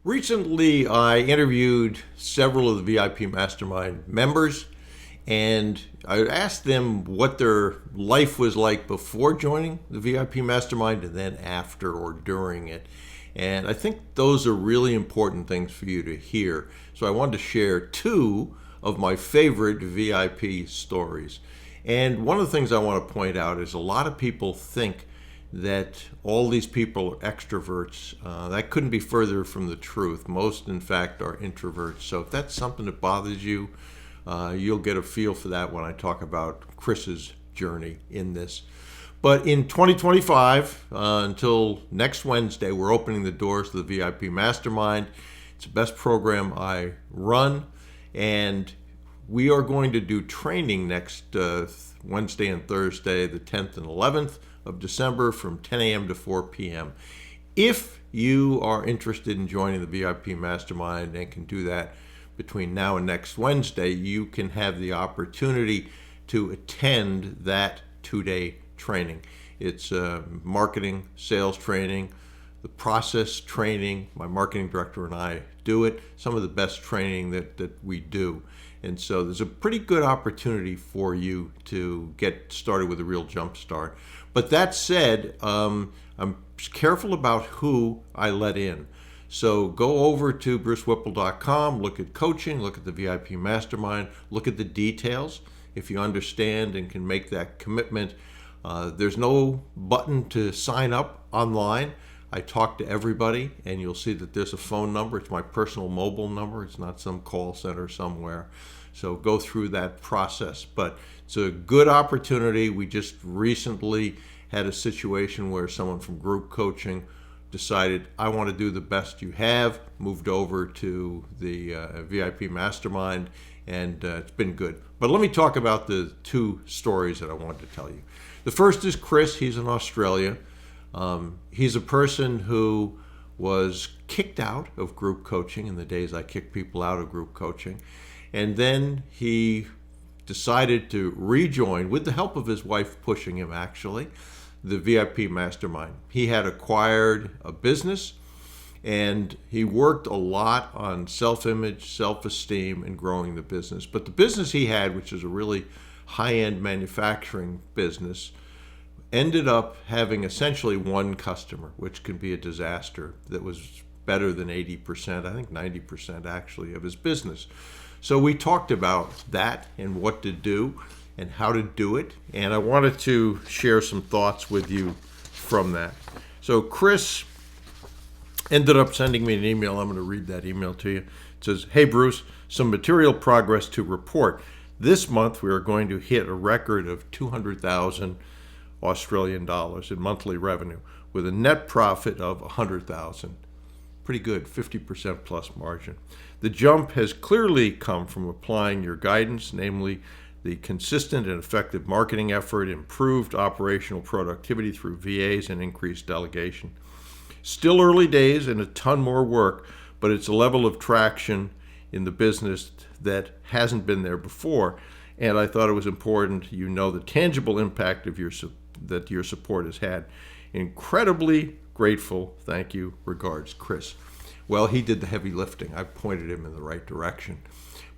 Recently, I interviewed several of the VIP Mastermind members, and I asked them what their life was like before joining the VIP Mastermind and then after or during it. And I think those are really important things for you to hear. So I wanted to share two of my favorite VIP stories. And one of the things I want to point out is a lot of people think that all these people are extroverts. That couldn't be further from the truth. Most, in fact, are introverts. So if that's something that bothers you, you'll get a feel for that when I talk about Chris's journey in this. But in 2025, until next Wednesday, we're opening the doors to the VIP Mastermind. It's the best program I run, and we are going to do training next Wednesday and Thursday, the 10th and 11th of December from 10 a.m. to 4 p.m. If you are interested in joining the VIP Mastermind and can do that between now and next Wednesday, you can have the opportunity to attend that two-day training. It's marketing, sales training, the process training. My marketing director and I do it. Some of the best training that we do. And so there's a pretty good opportunity for you to get started with a real jump start. But that said, I'm careful about who I let in. So go over to brucewhipple.com, look at coaching, look at the VIP Mastermind, look at the details. If you understand and can make that commitment, there's no button to sign up online. I talk to everybody, and you'll see that there's a phone number. It's my personal mobile number. It's not some call center somewhere. So go through that process. But it's a good opportunity. We just recently had a situation where someone from group coaching decided, I want to do the best you have, moved over to the VIP Mastermind, and it's been good. But let me talk about the two stories that I wanted to tell you. The first is Chris. He's in Australia. He's a person who was kicked out of group coaching in the days I kicked people out of group coaching. And then he decided to rejoin, with the help of his wife pushing him actually, the VIP Mastermind. He had acquired a business, and he worked a lot on self-image, self-esteem, and growing the business. But the business he had, which is a really high-end manufacturing business, ended up having essentially one customer, which can be a disaster. That was better than 80%, I think 90% actually, of his business. So we talked about that and what to do and how to do it. And I wanted to share some thoughts with you from that. So Chris ended up sending me an email. I'm going to read that email to you. It says, "Hey Bruce, some material progress to report. This month we are going to hit a record of 200,000 Australian dollars in monthly revenue with a net profit of 100,000. Pretty good, 50% plus margin. The jump has clearly come from applying your guidance, namely the consistent and effective marketing effort, improved operational productivity through VAs, and increased delegation. Still early days and a ton more work, but it's a level of traction in the business that hasn't been there before. And I thought it was important you know the tangible impact of that your support has had. Incredibly grateful. Thank you. Regards, Chris." Well, he did the heavy lifting. I pointed him in the right direction.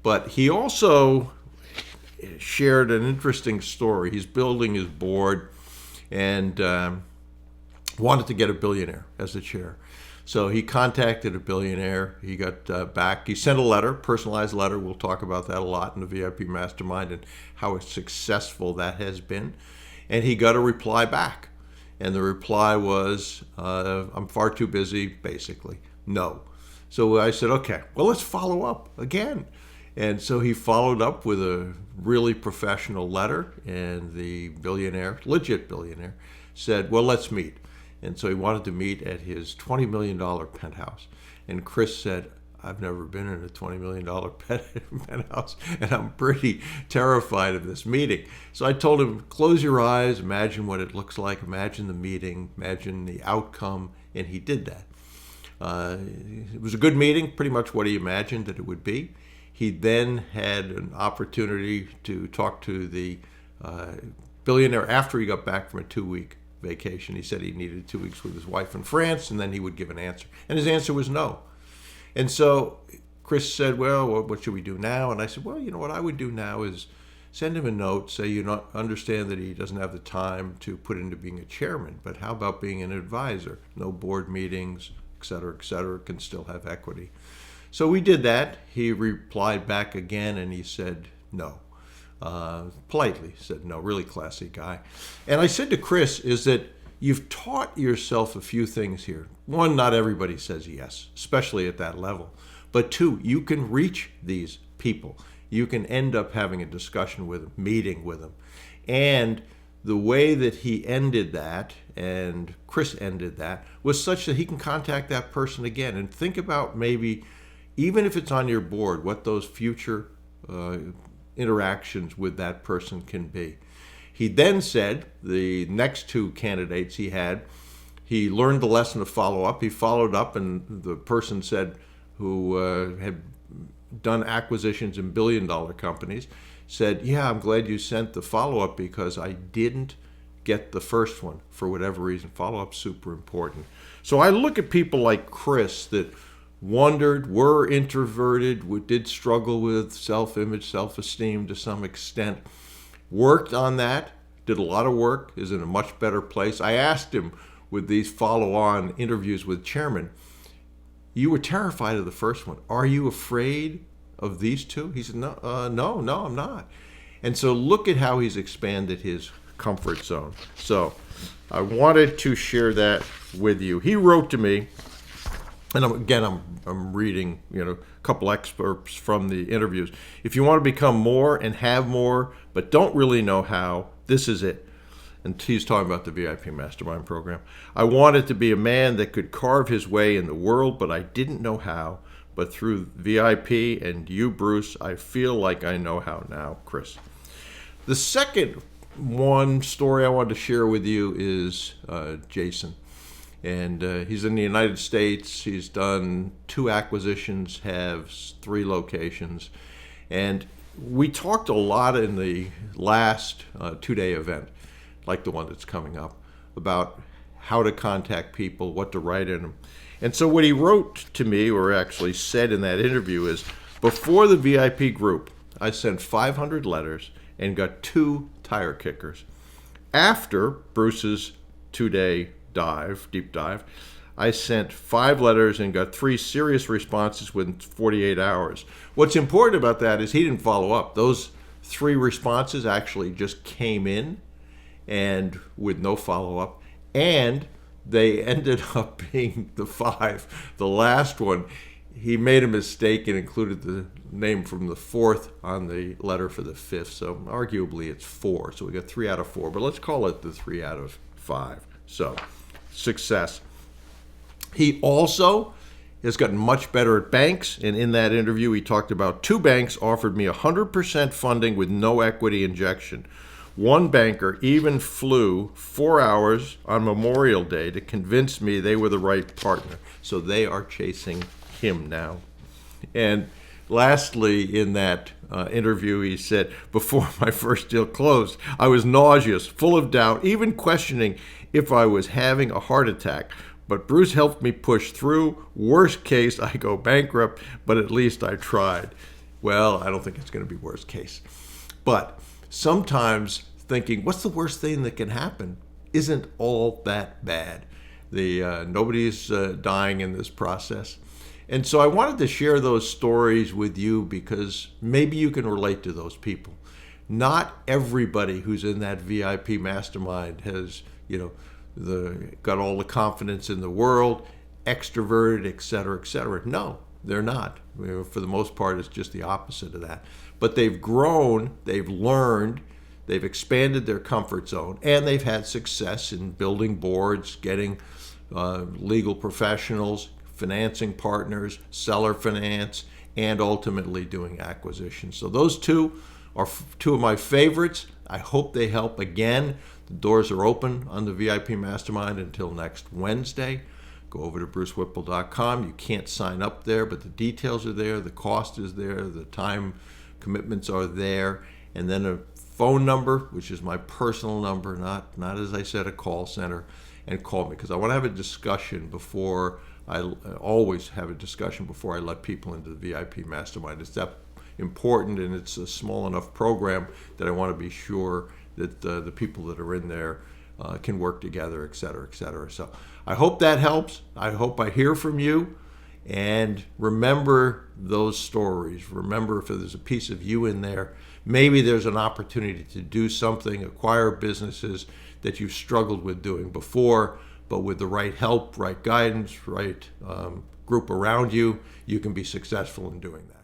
But he also shared an interesting story. He's building his board and wanted to get a billionaire as the chair. So he contacted a billionaire. He got back. He sent a letter, personalized letter. We'll talk about that a lot in the VIP Mastermind and how successful that has been. And he got a reply back. And the reply was, "I'm far too busy," basically. No. So I said, okay, well, let's follow up again. And so he followed up with a really professional letter, and the billionaire, legit billionaire, said, well, let's meet. And so he wanted to meet at his $20 million penthouse. And Chris said, I've never been in a $20 million penthouse, and I'm pretty terrified of this meeting. So I told him, close your eyes, imagine what it looks like, imagine the meeting, imagine the outcome, and he did that. It was a good meeting, pretty much what he imagined that it would be. He then had an opportunity to talk to the billionaire after he got back from a 2-week vacation. He said he needed 2 weeks with his wife in France, and then he would give an answer. And his answer was no. And so Chris said, well, what should we do now? And I said, well, what I would do now is send him a note, say you not understand that he doesn't have the time to put into being a chairman, but how about being an advisor? No board meetings, et cetera, can still have equity. So we did that. He replied back again and he said no. Politely said no, really classy guy. And I said to Chris is that you've taught yourself a few things here. One, not everybody says yes, especially at that level. But two, you can reach these people. You can end up having a discussion with them, meeting with them. And the way that he ended that, and Chris ended that, was such that he can contact that person again and think about maybe, even if it's on your board, what those future interactions with that person can be. He then said the next two candidates he learned the lesson of follow up. He followed up, and the person said, who had done acquisitions in billion-dollar companies, said, yeah, I'm glad you sent the follow-up because I didn't get the first one for whatever reason. Follow-up's super important. So I look at people like Chris that wondered, were introverted, did struggle with self-image, self-esteem to some extent, worked on that, did a lot of work, is in a much better place. I asked him with these follow-on interviews with chairman, you were terrified of the first one. Are you afraid of these two? He said, no, I'm not. And so look at how he's expanded his comfort zone. So I wanted to share that with you. He wrote to me, and I'm reading, a couple excerpts from the interviews. If you want to become more and have more, but don't really know how, this is it. And he's talking about the VIP Mastermind program. I wanted to be a man that could carve his way in the world, but I didn't know how. But through VIP and you, Bruce, I feel like I know how now, Chris. The second one story I wanted to share with you is Jason. And he's in the United States. He's done 2 acquisitions, has 3 locations. And we talked a lot in the last 2-day event, like the one that's coming up, about how to contact people, what to write in them. And so what he wrote to me, or actually said in that interview, is before the VIP group, I sent 500 letters and got 2 tire kickers. After Bruce's 2-day deep dive, I sent 5 letters and got 3 serious responses within 48 hours. What's important about that is he didn't follow up. Those 3 responses actually just came in and with no follow-up, and they ended up being the 5. The last one, he made a mistake and included the name from the 4th on the letter for the 5th, so arguably it's 4. So we got 3 out of 4, but let's call it the 3 out of 5. So success. He also has gotten much better at banks, and in that interview he talked about 2 banks offered me 100% funding with no equity injection. One banker even flew 4 hours on Memorial Day to convince me they were the right partner. So they are chasing him now. And lastly, in that interview, he said, before my first deal closed, I was nauseous, full of doubt, even questioning if I was having a heart attack. But Bruce helped me push through. Worst case, I go bankrupt, but at least I tried. Well, I don't think it's going to be worst case. But sometimes thinking, what's the worst thing that can happen, isn't all that bad. Nobody's dying in this process. And so I wanted to share those stories with you because maybe you can relate to those people. Not everybody who's in that VIP mastermind has, got all the confidence in the world, extroverted, et cetera, et cetera. No, they're not. For the most part, it's just the opposite of that. But they've grown, they've learned, they've expanded their comfort zone, and they've had success in building boards, getting legal professionals, financing partners, seller finance, and ultimately doing acquisitions. So those 2 are 2 of my favorites. I hope they help again. The doors are open on the VIP Mastermind until next Wednesday. Go over to brucewhipple.com. You can't sign up there, but the details are there. The cost is there. The time commitments are there. And then a phone number, which is my personal number, not as I said, a call center, and call me because I want to have a discussion before I always have a discussion before I let people into the VIP Mastermind. It's that important, and it's a small enough program that I want to be sure that the people that are in there can work together, et cetera, et cetera. So I hope that helps. I hope I hear from you. And remember those stories. Remember, if there's a piece of you in there, maybe there's an opportunity to do something, acquire businesses that you've struggled with doing before, but with the right help, right guidance, right group around you, you can be successful in doing that.